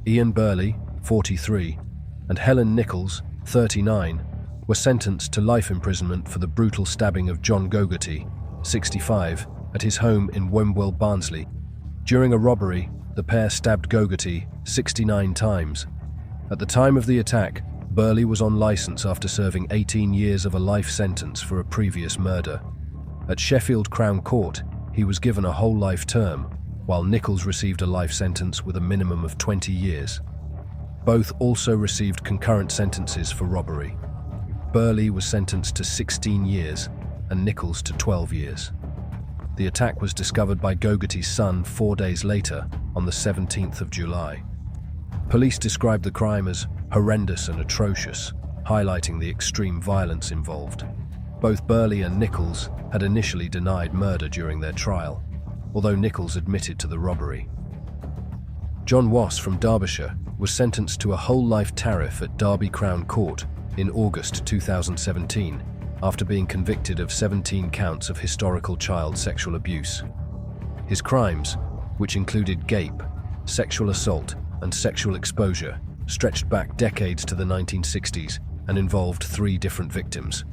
Ian Burley, 43, and Helen Nichols, 39, were sentenced to life imprisonment for the brutal stabbing of John Gogarty, 65, at his home in Wimwell, Barnsley. During a robbery, the pair stabbed Gogarty 69 times. At the time of the attack, Burley was on licence after serving 18 years of a life sentence for a previous murder. At Sheffield Crown Court, he was given a whole life term, while Nichols received a life sentence with a minimum of 20 years. Both also received concurrent sentences for robbery. Burley was sentenced to 16 years and Nichols to 12 years. The attack was discovered by Gogarty's son 4 days later, on the 17th of July. Police described the crime as horrendous and atrocious, highlighting the extreme violence involved. Both Burley and Nichols had initially denied murder during their trial, although Nichols admitted to the robbery. John Wass from Derbyshire was sentenced to a whole life tariff at Derby Crown Court in August 2017 after being convicted of 17 counts of historical child sexual abuse. His crimes, which included gape, sexual assault, and sexual exposure, stretched back decades to the 1960s and involved 3 different victims.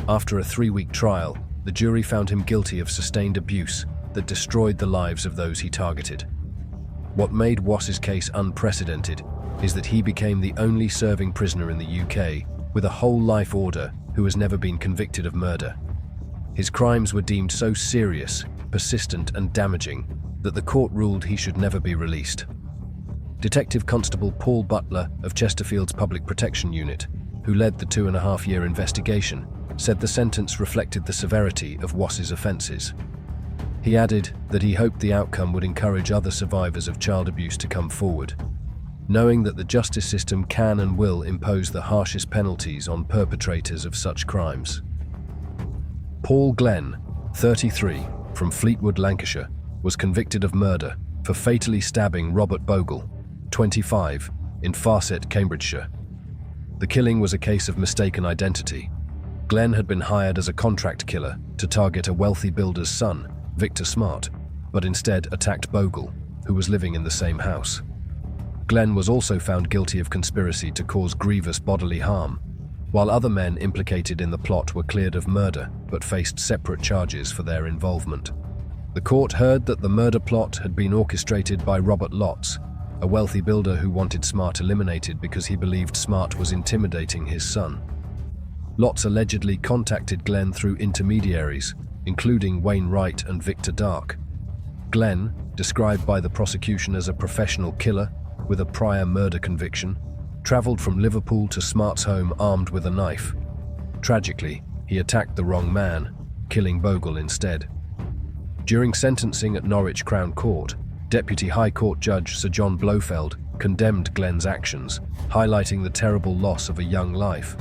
After a 3-week trial, the jury found him guilty of sustained abuse that destroyed the lives of those he targeted. What made Wass's case unprecedented is that he became the only serving prisoner in the UK with a whole life order who has never been convicted of murder. His crimes were deemed so serious, persistent, and damaging that the court ruled he should never be released. Detective Constable Paul Butler of Chesterfield's Public Protection Unit, who led the 2.5-year investigation, said the sentence reflected the severity of Wass's offences. He added that he hoped the outcome would encourage other survivors of child abuse to come forward, knowing that the justice system can and will impose the harshest penalties on perpetrators of such crimes. Paul Glen, 33, from Fleetwood, Lancashire, was convicted of murder for fatally stabbing Robert Bogle, 25, in Farset, Cambridgeshire. The killing was a case of mistaken identity. Glen had been hired as a contract killer to target a wealthy builder's son, Victor Smart, but instead attacked Bogle, who was living in the same house. Glen was also found guilty of conspiracy to cause grievous bodily harm, while other men implicated in the plot were cleared of murder but faced separate charges for their involvement. The court heard that the murder plot had been orchestrated by Robert Lotz, a wealthy builder who wanted Smart eliminated because he believed Smart was intimidating his son. Lotz allegedly contacted Glen through intermediaries, including Wayne Wright and Victor Dark. Glen, described by the prosecution as a professional killer with a prior murder conviction, travelled from Liverpool to Smart's home armed with a knife. Tragically, he attacked the wrong man, killing Bogle instead. During sentencing at Norwich Crown Court, Deputy High Court Judge Sir John Blofeld condemned Glen's actions, highlighting the terrible loss of a young life.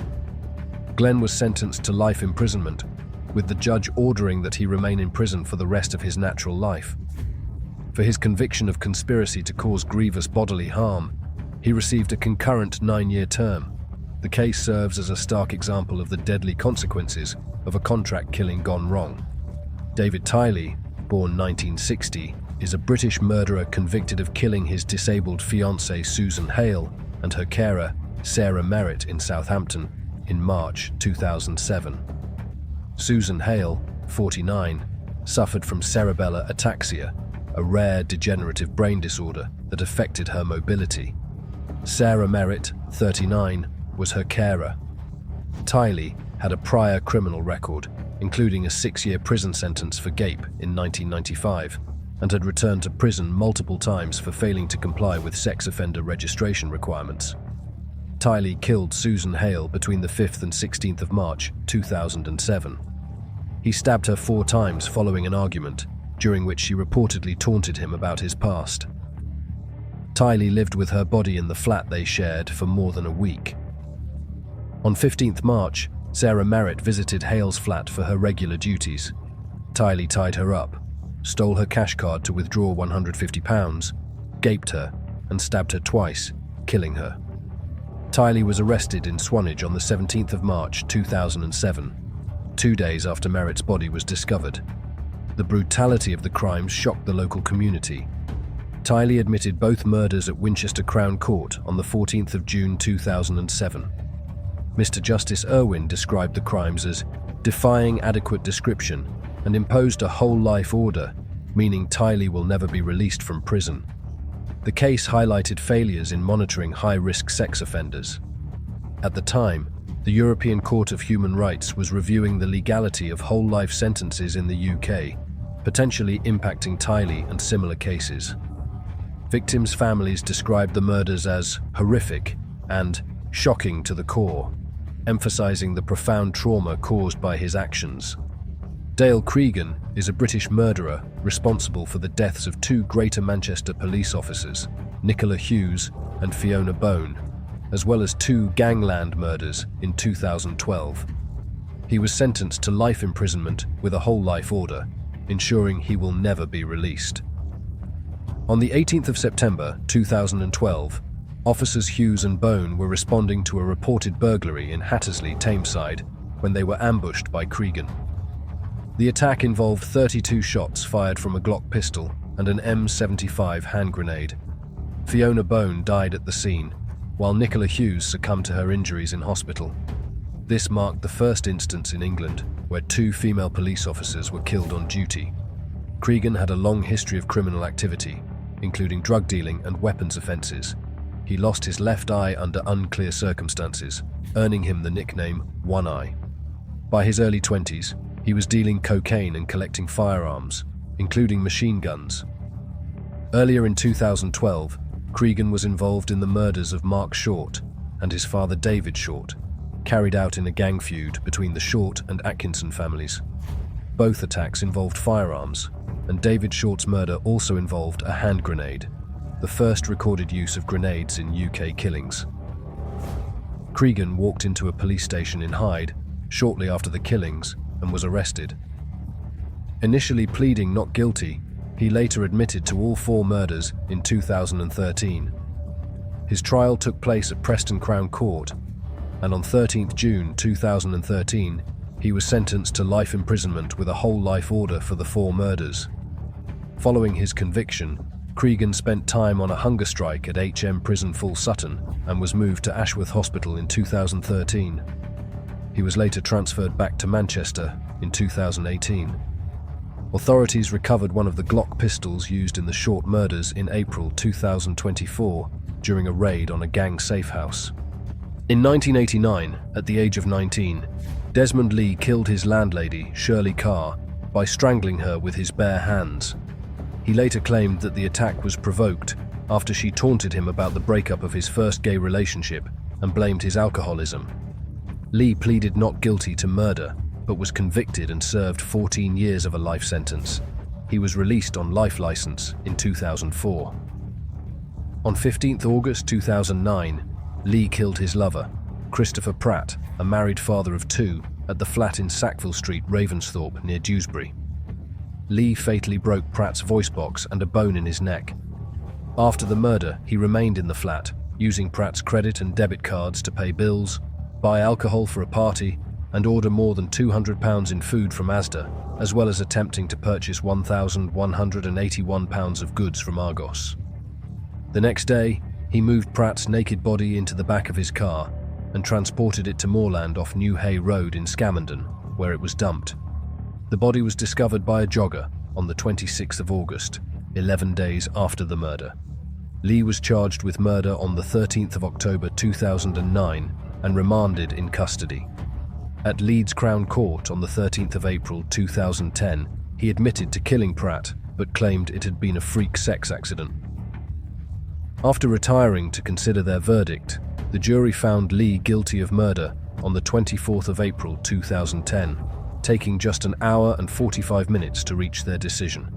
Glen was sentenced to life imprisonment, with the judge ordering that he remain in prison for the rest of his natural life. For his conviction of conspiracy to cause grievous bodily harm, he received a concurrent 9-year term. The case serves as a stark example of the deadly consequences of a contract killing gone wrong. David Tiley, born 1960, is a British murderer convicted of killing his disabled fiancée Susan Hale and her carer, Sarah Merritt, in Southampton in March 2007. Susan Hale, 49, suffered from cerebellar ataxia, a rare degenerative brain disorder that affected her mobility. Sarah Merritt, 39, was her carer. Tiley had a prior criminal record, including a 6-year prison sentence for gape in 1995, and had returned to prison multiple times for failing to comply with sex offender registration requirements. Tiley killed Susan Hale between the 5th and 16th of March 2007. He stabbed her 4 times following an argument, during which she reportedly taunted him about his past. Tiley lived with her body in the flat they shared for more than a week. On 15th March, Sarah Merritt visited Hale's flat for her regular duties. Tiley tied her up, stole her cash card to withdraw £150, gaped her, and stabbed her twice, killing her. Tiley was arrested in Swanage on the 17th of March 2007, 2 days after Merritt's body was discovered. The brutality of the crime shocked the local community. Tiley admitted both murders at Winchester Crown Court on the 14th of June 2007. Mr. Justice Irwin described the crimes as defying adequate description and imposed a whole-life order, meaning Tiley will never be released from prison. The case highlighted failures in monitoring high-risk sex offenders. At the time, the European Court of Human Rights was reviewing the legality of whole-life sentences in the UK, potentially impacting Tiley and similar cases. Victims' families described the murders as horrific and shocking to the core, emphasizing the profound trauma caused by his actions. Dale Cregan is a British murderer responsible for the deaths of two Greater Manchester police officers, Nicola Hughes and Fiona Bone, as well as two gangland murders in 2012. He was sentenced to life imprisonment with a whole-life order, ensuring he will never be released. On the 18th of September 2012, officers Hughes and Bone were responding to a reported burglary in Hattersley, Tameside, when they were ambushed by Cregan. The attack involved 32 shots fired from a Glock pistol and an M75 hand grenade. Fiona Bone died at the scene, while Nicola Hughes succumbed to her injuries in hospital. This marked the first instance in England where two female police officers were killed on duty. Cregan had a long history of criminal activity, including drug dealing and weapons offences. He lost his left eye under unclear circumstances, earning him the nickname One Eye. By his early 20s, he was dealing cocaine and collecting firearms, including machine guns. Earlier in 2012, Cregan was involved in the murders of Marc Short and his father David Short, carried out in a gang feud between the Short and Atkinson families. Both attacks involved firearms, and David Short's murder also involved a hand grenade, the first recorded use of grenades in UK killings. Cregan walked into a police station in Hyde shortly after the killings and was arrested. Initially pleading not guilty, he later admitted to all four murders in 2013. His trial took place at Preston Crown Court, and on 13th June 2013, he was sentenced to life imprisonment with a whole-life order for the four murders. Following his conviction, Cregan spent time on a hunger strike at HM Prison Full Sutton and was moved to Ashworth Hospital in 2013. He was later transferred back to Manchester in 2018. Authorities recovered one of the Glock pistols used in the Short murders in April 2024 during a raid on a gang safe house. In 1989, at the age of 19, Desmond Lee killed his landlady, Shirley Carr, by strangling her with his bare hands. He later claimed that the attack was provoked after she taunted him about the breakup of his first gay relationship and blamed his alcoholism. Lee pleaded not guilty to murder, but was convicted and served 14 years of a life sentence. He was released on life license in 2004. On 15th August 2009, Lee killed his lover, Christopher Pratt, a married father of two, at the flat in Sackville Street, Ravensthorpe, near Dewsbury. Lee fatally broke Pratt's voice box and a bone in his neck. After the murder, he remained in the flat, using Pratt's credit and debit cards to pay bills, buy alcohol for a party, and order more than £200 in food from Asda, as well as attempting to purchase £1,181 of goods from Argos. The next day, he moved Pratt's naked body into the back of his car and transported it to moorland off New Hay Road in Scamandon, where it was dumped. The body was discovered by a jogger on the 26th of August, 11 days after the murder. Lee was charged with murder on the 13th of October 2009 and remanded in custody. At Leeds Crown Court on the 13th of April 2010, he admitted to killing Pratt, but claimed it had been a freak sex accident. After retiring to consider their verdict, the jury found Lee guilty of murder on the 24th of April 2010, taking just an hour and 45 minutes to reach their decision.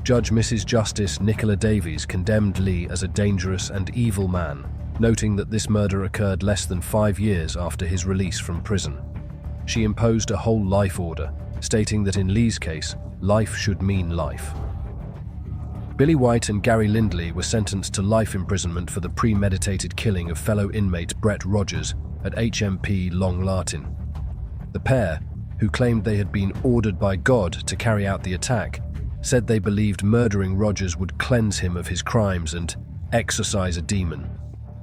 Judge Mrs. Justice Nicola Davies condemned Lee as a dangerous and evil man, noting that this murder occurred less than 5 years after his release from prison. She imposed a whole life order, stating that in Lee's case, life should mean life. Billy White and Gary Lindley were sentenced to life imprisonment for the premeditated killing of fellow inmate Brett Rogers at HMP Long Lartin. The pair, who claimed they had been ordered by God to carry out the attack, said they believed murdering Rogers would cleanse him of his crimes and exorcise a demon.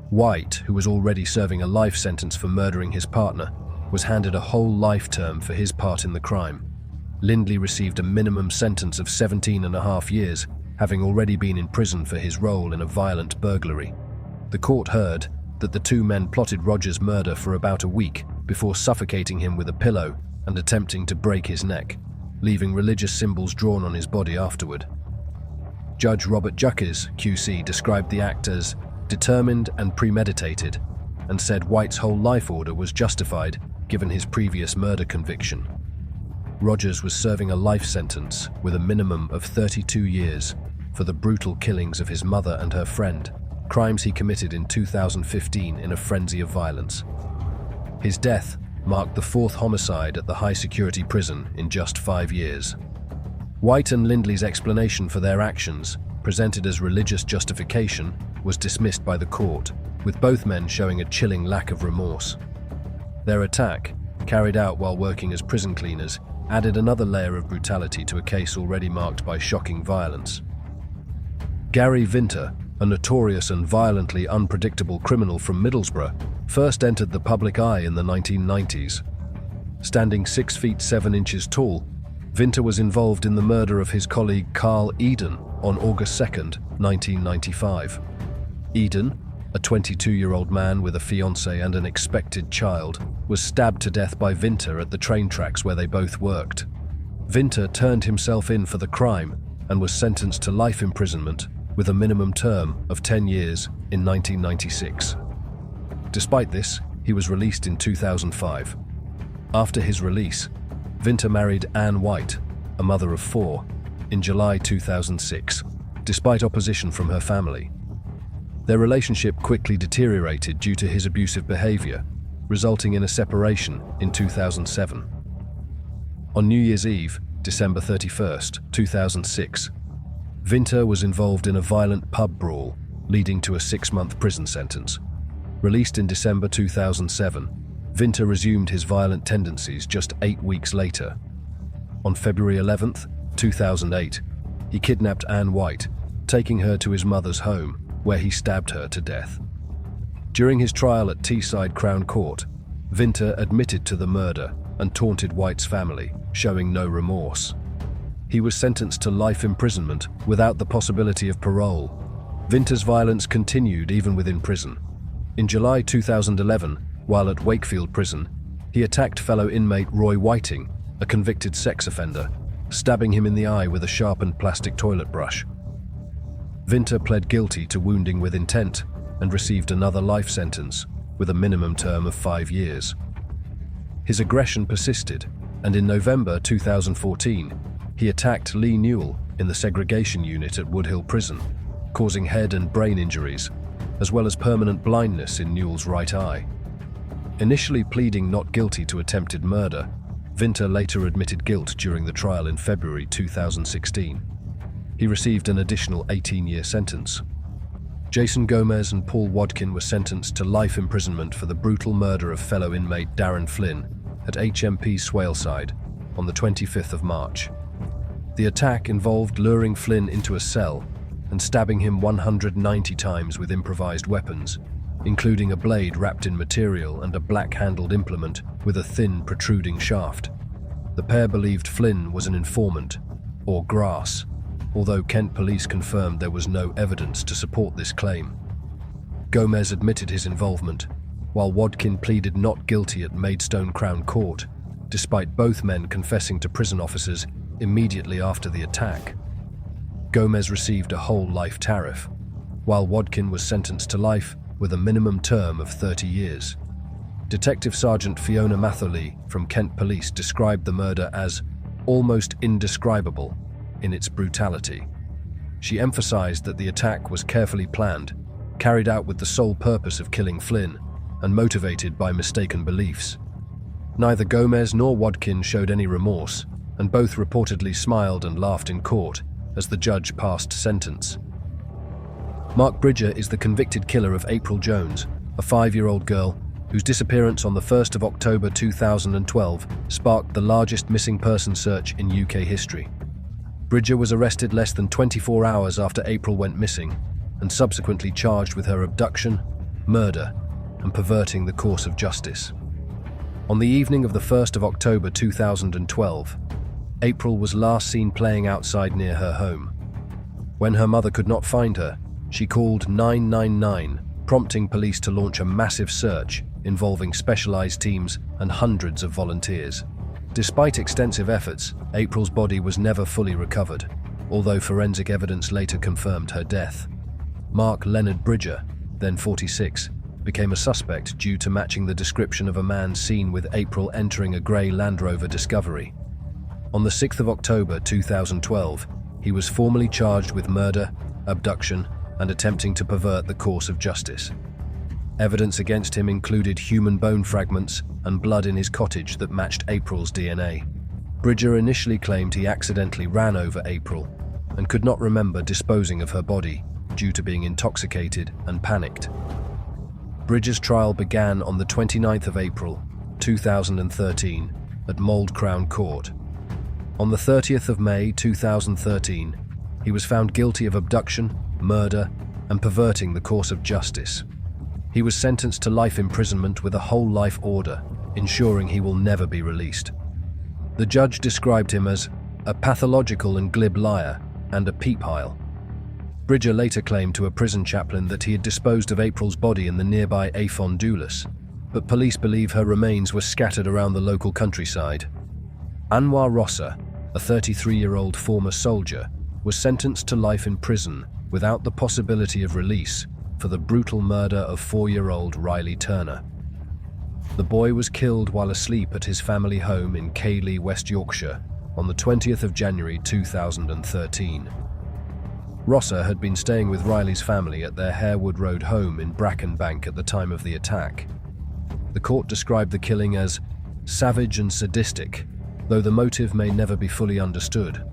White, who was already serving a life sentence for murdering his partner, was handed a whole life term for his part in the crime. Lindley received a minimum sentence of 17.5 years, having already been in prison for his role in a violent burglary. The court heard that the two men plotted Rogers' murder for about a week before suffocating him with a pillow and attempting to break his neck, leaving religious symbols drawn on his body afterward. Judge Robert Juckes, QC, described the act as determined and premeditated, and said White's whole life order was justified given his previous murder conviction. Rogers was serving a life sentence with a minimum of 32 years for the brutal killings of his mother and her friend, crimes he committed in 2015 in a frenzy of violence. His death marked the fourth homicide at the high-security prison in just 5 years. White and Lindley's explanation for their actions, presented as religious justification, was dismissed by the court, with both men showing a chilling lack of remorse. Their attack, carried out while working as prison cleaners, added another layer of brutality to a case already marked by shocking violence. Gary Vinter, a notorious and violently unpredictable criminal from Middlesbrough, first entered the public eye in the 1990s. Standing 6 feet 7 inches tall, Vinter was involved in the murder of his colleague Carl Eden on August 2, 1995. Eden, a 22-year-old man with a fiancée and an expected child, was stabbed to death by Vinter at the train tracks where they both worked. Vinter turned himself in for the crime and was sentenced to life imprisonment with a minimum term of 10 years in 1996. Despite this, he was released in 2005. After his release, Vinter married Anne White, a mother of 4, in July 2006, despite opposition from her family. Their relationship quickly deteriorated due to his abusive behavior, resulting in a separation in 2007. On New Year's Eve, December 31st, 2006, Vinter was involved in a violent pub brawl, leading to a 6-month prison sentence. Released in December 2007, Vinter resumed his violent tendencies just 8 weeks later. On February 11th, 2008, he kidnapped Anne White, taking her to his mother's home, where he stabbed her to death. During his trial at Teesside Crown Court, Vinter admitted to the murder and taunted White's family, showing no remorse. He was sentenced to life imprisonment without the possibility of parole. Vinter's violence continued even within prison. In July 2011, while at Wakefield Prison, he attacked fellow inmate Roy Whiting, a convicted sex offender, stabbing him in the eye with a sharpened plastic toilet brush. Vinter pled guilty to wounding with intent and received another life sentence with a minimum term of 5 years. His aggression persisted, and in November 2014, he attacked Lee Newell in the segregation unit at Woodhill Prison, causing head and brain injuries, as well as permanent blindness in Newell's right eye. Initially pleading not guilty to attempted murder, Vinter later admitted guilt during the trial in February 2016. He received an additional 18-year sentence. Jason Gomez and Paul Watkin were sentenced to life imprisonment for the brutal murder of fellow inmate Darren Flynn at HMP Swaleside on the 25th of March. The attack involved luring Flynn into a cell and stabbing him 190 times with improvised weapons, including a blade wrapped in material and a black-handled implement with a thin, protruding shaft. The pair believed Flynn was an informant, or grass, although Kent police confirmed there was no evidence to support this claim. Gomez admitted his involvement, while Watkin pleaded not guilty at Maidstone Crown Court, despite both men confessing to prison officers immediately after the attack. Gomez received a whole life tariff, while Watkin was sentenced to life with a minimum term of 30 years. Detective Sergeant Fiona Matherley from Kent Police described the murder as almost indescribable in its brutality. She emphasized that the attack was carefully planned, carried out with the sole purpose of killing Flynn, and motivated by mistaken beliefs. Neither Gomez nor Watkin showed any remorse, and both reportedly smiled and laughed in court as the judge passed sentence. Mark Bridger is the convicted killer of April Jones, a 5-year-old girl whose disappearance on the 1st of October 2012 sparked the largest missing person search in UK history. Bridger was arrested less than 24 hours after April went missing and subsequently charged with her abduction, murder, and perverting the course of justice. On the evening of the 1st of October 2012, April was last seen playing outside near her home. When her mother could not find her, she called 999, prompting police to launch a massive search involving specialized teams and hundreds of volunteers. Despite extensive efforts, April's body was never fully recovered, although forensic evidence later confirmed her death. Mark Leonard Bridger, then 46, became a suspect due to matching the description of a man seen with April entering a grey Land Rover Discovery. On the 6th of October 2012, he was formally charged with murder, abduction, and attempting to pervert the course of justice. Evidence against him included human bone fragments and blood in his cottage that matched April's DNA. Bridger initially claimed he accidentally ran over April and could not remember disposing of her body due to being intoxicated and panicked. Bridger's trial began on the 29th of April, 2013, at Mould Crown Court. On the 30th of May 2013, he was found guilty of abduction, murder, and perverting the course of justice. He was sentenced to life imprisonment with a whole life order, ensuring he will never be released. The judge described him as a pathological and glib liar and a peephole. Bridger later claimed to a prison chaplain that he had disposed of April's body in the nearby Afon Doulas, but police believe her remains were scattered around the local countryside. Anwar Rosser, a 33-year-old former soldier, was sentenced to life in prison without the possibility of release for the brutal murder of 4-year-old Riley Turner. The boy was killed while asleep at his family home in Cayley, West Yorkshire, on the 20th of January 2013. Rosser had been staying with Riley's family at their Harewood Road home in Brackenbank at the time of the attack. The court described the killing as savage and sadistic, though the motive may never be fully understood.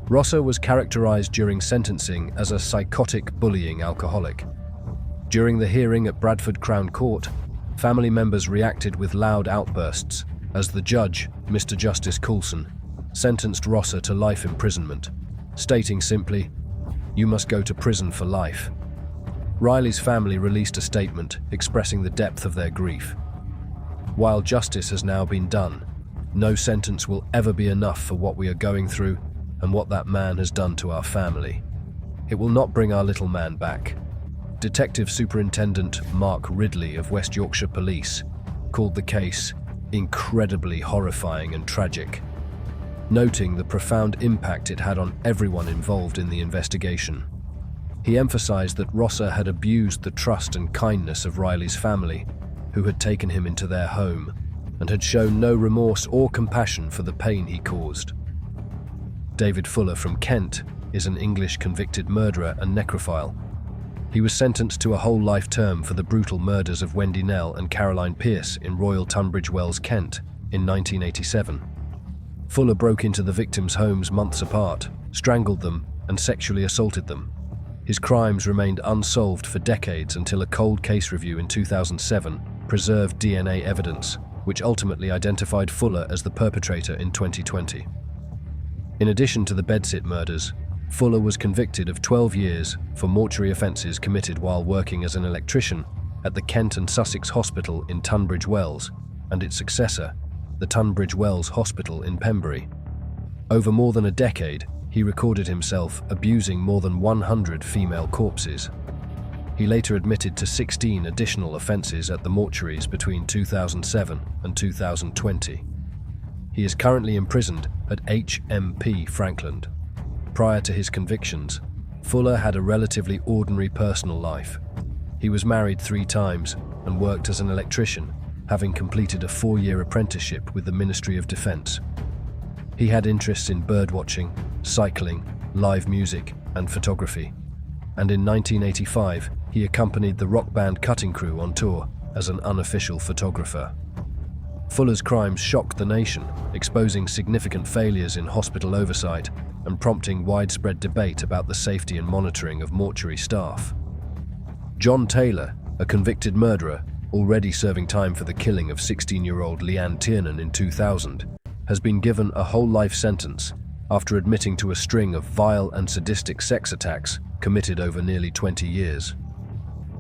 Rosser was characterized during sentencing as a psychotic, bullying alcoholic. During the hearing at Bradford Crown Court, family members reacted with loud outbursts as the judge, Mr. Justice Coulson, sentenced Rosser to life imprisonment, stating simply, "You must go to prison for life." Riley's family released a statement expressing the depth of their grief. "While justice has now been done, no sentence will ever be enough for what we are going through and what that man has done to our family. It will not bring our little man back." Detective Superintendent Mark Ridley of West Yorkshire Police called the case incredibly horrifying and tragic, noting the profound impact it had on everyone involved in the investigation. He emphasized that Rosser had abused the trust and kindness of Riley's family, who had taken him into their home, and had shown no remorse or compassion for the pain he caused. David Fuller from Kent is an English convicted murderer and necrophile. He was sentenced to a whole life term for the brutal murders of Wendy Nell and Caroline Pearce in Royal Tunbridge Wells, Kent, in 1987. Fuller broke into the victims' homes months apart, strangled them, and sexually assaulted them. His crimes remained unsolved for decades until a cold case review in 2007 preserved DNA evidence, which ultimately identified Fuller as the perpetrator in 2020. In addition to the bedsit murders, Fuller was convicted of 12 years for mortuary offences committed while working as an electrician at the Kent and Sussex Hospital in Tunbridge Wells and its successor, the Tunbridge Wells Hospital in Pembury. Over more than a decade, he recorded himself abusing more than 100 female corpses. He later admitted to 16 additional offences at the mortuaries between 2007 and 2020. He is currently imprisoned at HMP Frankland. Prior to his convictions, Fuller had a relatively ordinary personal life. He was married 3 times and worked as an electrician, having completed a 4-year apprenticeship with the Ministry of Defence. He had interests in birdwatching, cycling, live music, and photography. And in 1985, he accompanied the rock band Cutting Crew on tour as an unofficial photographer. Fuller's crimes shocked the nation, exposing significant failures in hospital oversight and prompting widespread debate about the safety and monitoring of mortuary staff. John Taylor, a convicted murderer, already serving time for the killing of 16-year-old Leanne Tiernan in 2000, has been given a whole life sentence after admitting to a string of vile and sadistic sex attacks committed over nearly 20 years.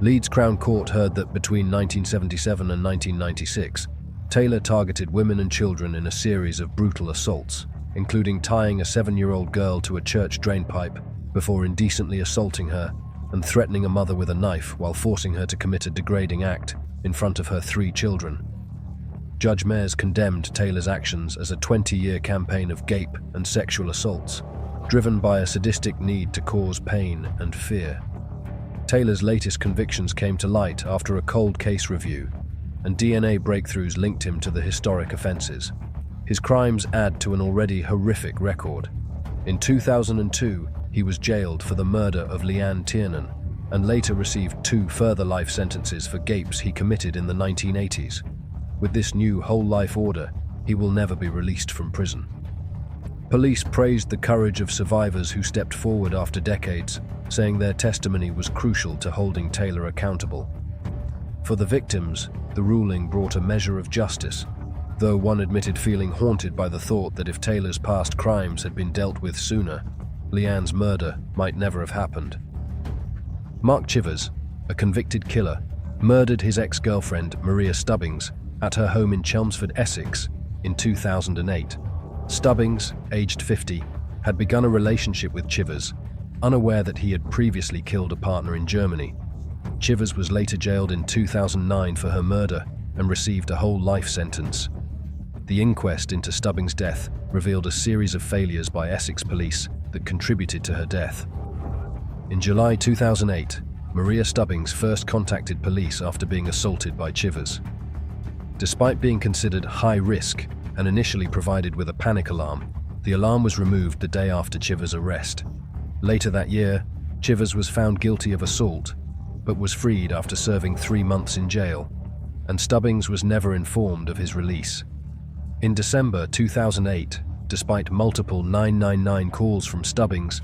Leeds Crown Court heard that between 1977 and 1996, Taylor targeted women and children in a series of brutal assaults, including tying a 7-year-old girl to a church drainpipe before indecently assaulting her and threatening a mother with a knife while forcing her to commit a degrading act in front of her 3 children. Judge Mayers condemned Taylor's actions as a 20-year campaign of gape and sexual assaults, driven by a sadistic need to cause pain and fear. Taylor's latest convictions came to light after a cold case review, and DNA breakthroughs linked him to the historic offenses. His crimes add to an already horrific record. In 2002, he was jailed for the murder of Leanne Tiernan, and later received 2 further life sentences for gapes he committed in the 1980s. With this new whole-life order, he will never be released from prison. Police praised the courage of survivors who stepped forward after decades, saying their testimony was crucial to holding Taylor accountable. For the victims, the ruling brought a measure of justice, though one admitted feeling haunted by the thought that if Taylor's past crimes had been dealt with sooner, Leanne's murder might never have happened. Marc Chivers, a convicted killer, murdered his ex-girlfriend Maria Stubbings at her home in Chelmsford, Essex, in 2008. Stubbings, aged 50, had begun a relationship with Chivers, unaware that he had previously killed a partner in Germany. Chivers was later jailed in 2009 for her murder and received a whole life sentence. The inquest into Stubbings' death revealed a series of failures by Essex police that contributed to her death. In July 2008, Maria Stubbings first contacted police after being assaulted by Chivers. Despite being considered high risk and initially provided with a panic alarm, the alarm was removed the day after Chivers' arrest. Later that year, Chivers was found guilty of assault, but was freed after serving 3 months in jail, and Stubbings was never informed of his release. In December 2008, despite multiple 999 calls from Stubbings,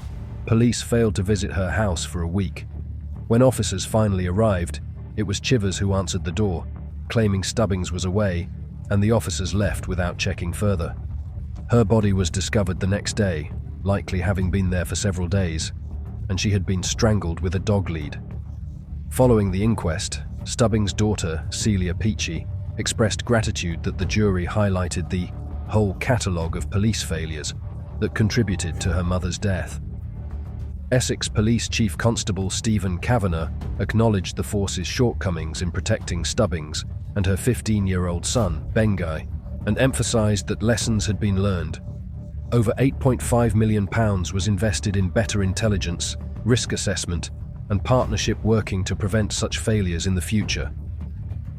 police failed to visit her house for a week. When officers finally arrived, it was Chivers who answered the door, claiming Stubbings was away, and the officers left without checking further. Her body was discovered the next day, likely having been there for several days, and she had been strangled with a dog lead. Following the inquest, Stubbings' daughter, Celia Peachy, expressed gratitude that the jury highlighted the whole catalogue of police failures that contributed to her mother's death. Essex Police Chief Constable Stephen Kavanagh acknowledged the force's shortcomings in protecting Stubbings and her 15-year-old son, Bengai, and emphasised that lessons had been learned. Over £8.5 million was invested in better intelligence, risk assessment, and partnership working to prevent such failures in the future.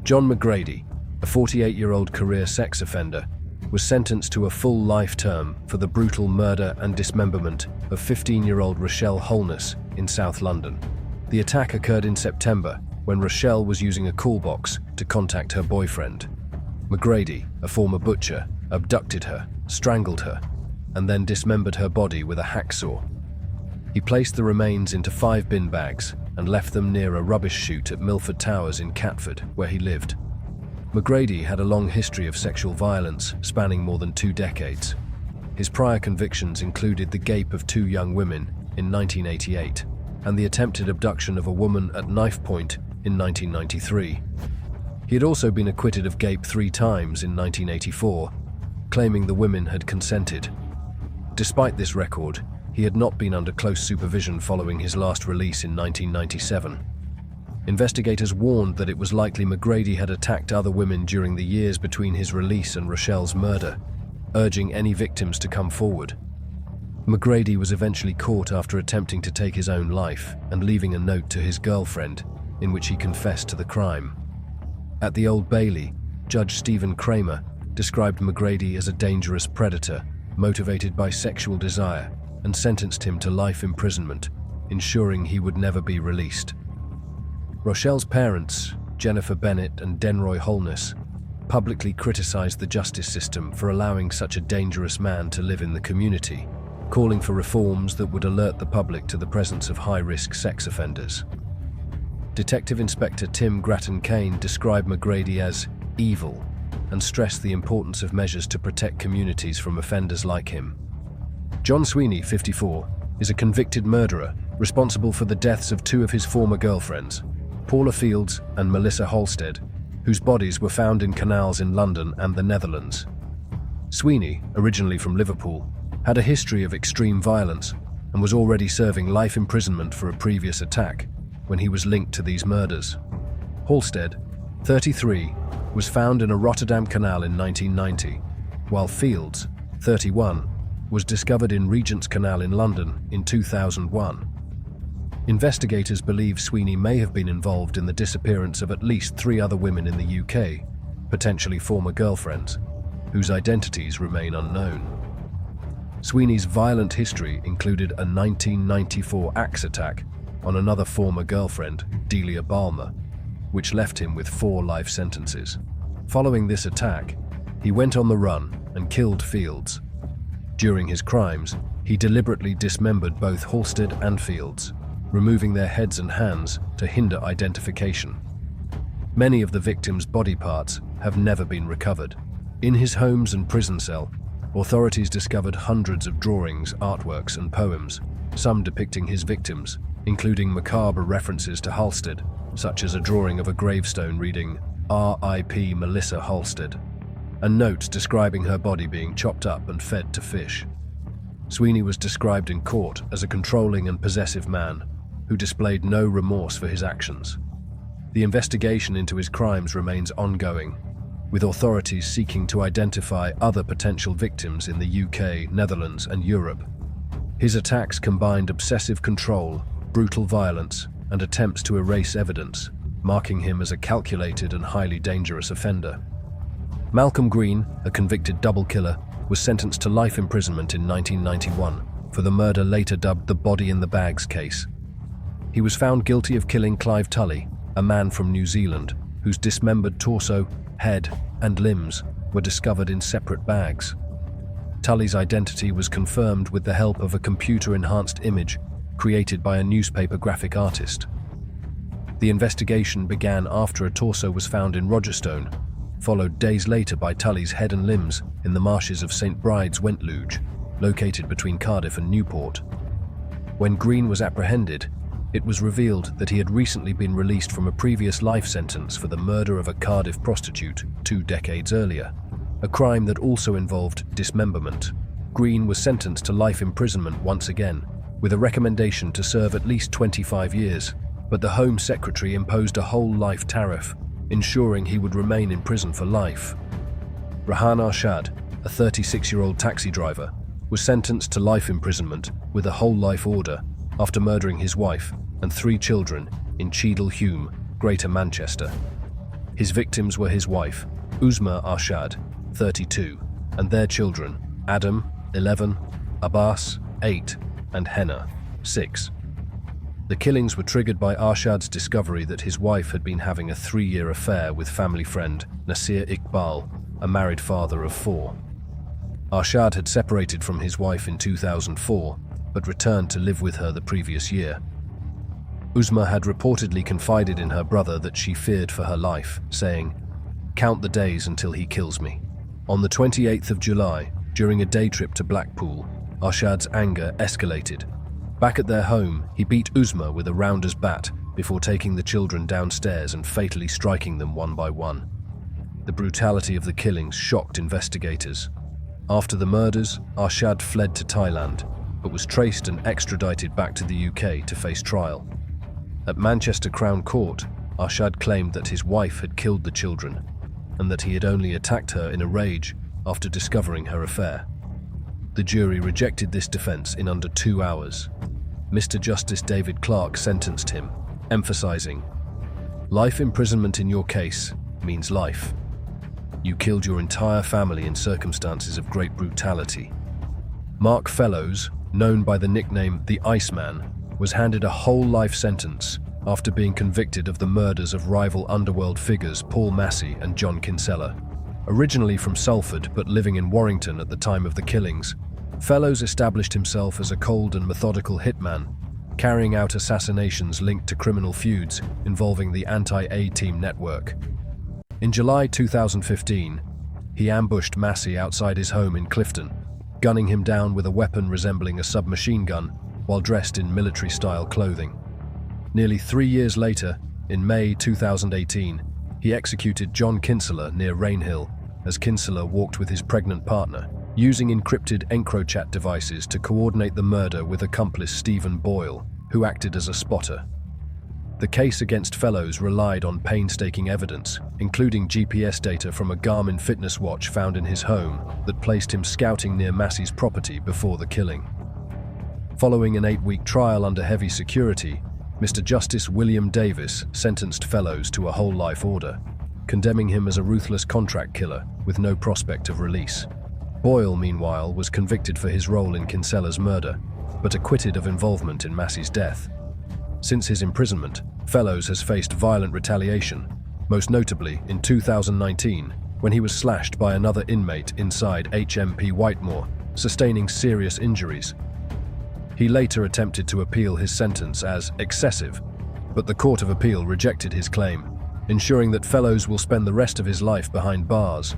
John McGrady, a 48-year-old career sex offender, was sentenced to a full life term for the brutal murder and dismemberment of 15-year-old Rochelle Holness in South London. The attack occurred in September when Rochelle was using a call box to contact her boyfriend. McGrady, a former butcher, abducted her, strangled her, and then dismembered her body with a hacksaw. He placed the remains into 5 bin bags and left them near a rubbish chute at Milford Towers in Catford, where he lived. McGrady had a long history of sexual violence spanning more than 2 decades. His prior convictions included the gape of 2 young women in 1988 and the attempted abduction of a woman at knife point in 1993. He had also been acquitted of gape 3 times in 1984, claiming the women had consented. Despite this record, he had not been under close supervision following his last release in 1997. Investigators warned that it was likely McGrady had attacked other women during the years between his release and Rochelle's murder, urging any victims to come forward. McGrady was eventually caught after attempting to take his own life and leaving a note to his girlfriend in which he confessed to the crime. At the Old Bailey, Judge Stephen Kramer described McGrady as a dangerous predator motivated by sexual desire and sentenced him to life imprisonment, ensuring he would never be released. Rochelle's parents, Jennifer Bennett and Denroy Holness, publicly criticized the justice system for allowing such a dangerous man to live in the community, calling for reforms that would alert the public to the presence of high-risk sex offenders. Detective Inspector Tim Grattan-Kane described McGrady as evil and stressed the importance of measures to protect communities from offenders like him. John Sweeney, 54, is a convicted murderer responsible for the deaths of two of his former girlfriends, Paula Fields and Melissa Halstead, whose bodies were found in canals in London and the Netherlands. Sweeney, originally from Liverpool, had a history of extreme violence and was already serving life imprisonment for a previous attack when he was linked to these murders. Halstead, 33, was found in a Rotterdam canal in 1990, while Fields, 31, was discovered in Regent's Canal in London in 2001. Investigators believe Sweeney may have been involved in the disappearance of at least 3 other women in the UK, potentially former girlfriends, whose identities remain unknown. Sweeney's violent history included a 1994 axe attack on another former girlfriend, Delia Balmer, which left him with 4 life sentences. Following this attack, he went on the run and killed Fields. During his crimes, he deliberately dismembered both Halstead and Fields, removing their heads and hands to hinder identification. Many of the victims' body parts have never been recovered. In his homes and prison cell, authorities discovered hundreds of drawings, artworks, and poems, some depicting his victims, including macabre references to Halstead, such as a drawing of a gravestone reading R.I.P. Melissa Halstead, and notes describing her body being chopped up and fed to fish. Sweeney was described in court as a controlling and possessive man who displayed no remorse for his actions. The investigation into his crimes remains ongoing, with authorities seeking to identify other potential victims in the UK, Netherlands, and Europe. His attacks combined obsessive control, brutal violence, and attempts to erase evidence, marking him as a calculated and highly dangerous offender. Malcolm Greene, a convicted double killer, was sentenced to life imprisonment in 1991 for the murder later dubbed the Body in the Bags case. He was found guilty of killing Clive Tiley, a man from New Zealand, whose dismembered torso, head, and limbs were discovered in separate bags. Tully's identity was confirmed with the help of a computer-enhanced image created by a newspaper graphic artist. The investigation began after a torso was found in Rogerstone, followed days later by Tully's head and limbs in the marshes of St Bride's Wentluge, located between Cardiff and Newport. When Greene was apprehended, it was revealed that he had recently been released from a previous life sentence for the murder of a Cardiff prostitute 2 decades earlier, a crime that also involved dismemberment. Greene was sentenced to life imprisonment once again, with a recommendation to serve at least 25 years, but the Home Secretary imposed a whole life tariff, ensuring he would remain in prison for life. Rahan Arshad, a 36-year-old taxi driver, was sentenced to life imprisonment with a whole life order after murdering his wife and 3 children in Cheadle Hulme, Greater Manchester. His victims were his wife, Uzma Arshad, 32, and their children, Adam, 11, Abbas, 8, and Henna, 6. The killings were triggered by Arshad's discovery that his wife had been having a 3-year affair with family friend Nasir Iqbal, a married father of 4. Arshad had separated from his wife in 2004, but returned to live with her the previous year. Uzma had reportedly confided in her brother that she feared for her life, saying, "Count the days until he kills me." On the 28th of July, during a day trip to Blackpool, Arshad's anger escalated. Back at their home, he beat Uzma with a rounder's bat before taking the children downstairs and fatally striking them one by one. The brutality of the killings shocked investigators. After the murders, Arshad fled to Thailand, but was traced and extradited back to the UK to face trial. At Manchester Crown Court, Arshad claimed that his wife had killed the children and that he had only attacked her in a rage after discovering her affair. The jury rejected this defense in under 2 hours. Mr. Justice David Clark sentenced him, emphasizing, "Life imprisonment in your case means life. You killed your entire family in circumstances of great brutality." Mark Fellows, known by the nickname the Iceman, was handed a whole life sentence after being convicted of the murders of rival underworld figures Paul Massey and John Kinsella. Originally from Salford but living in Warrington at the time of the killings, Fellows established himself as a cold and methodical hitman, carrying out assassinations linked to criminal feuds involving the anti-A-Team network. In July 2015, he ambushed Massey outside his home in Clifton, gunning him down with a weapon resembling a submachine gun while dressed in military-style clothing. Nearly 3 years later, in May 2018, he executed John Kinsella near Rainhill as Kinsella walked with his pregnant partner, using encrypted EncroChat devices to coordinate the murder with accomplice Stephen Boyle, who acted as a spotter. The case against Fellows relied on painstaking evidence, including GPS data from a Garmin fitness watch found in his home that placed him scouting near Massey's property before the killing. Following an 8-week trial under heavy security, Mr. Justice William Davis sentenced Fellows to a whole life order, condemning him as a ruthless contract killer with no prospect of release. Boyle, meanwhile, was convicted for his role in Kinsella's murder, but acquitted of involvement in Massey's death. Since his imprisonment, Fellows has faced violent retaliation, most notably in 2019, when he was slashed by another inmate inside HMP Whitemoor, sustaining serious injuries. He later attempted to appeal his sentence as excessive, but the Court of Appeal rejected his claim, ensuring that Fellows will spend the rest of his life behind bars,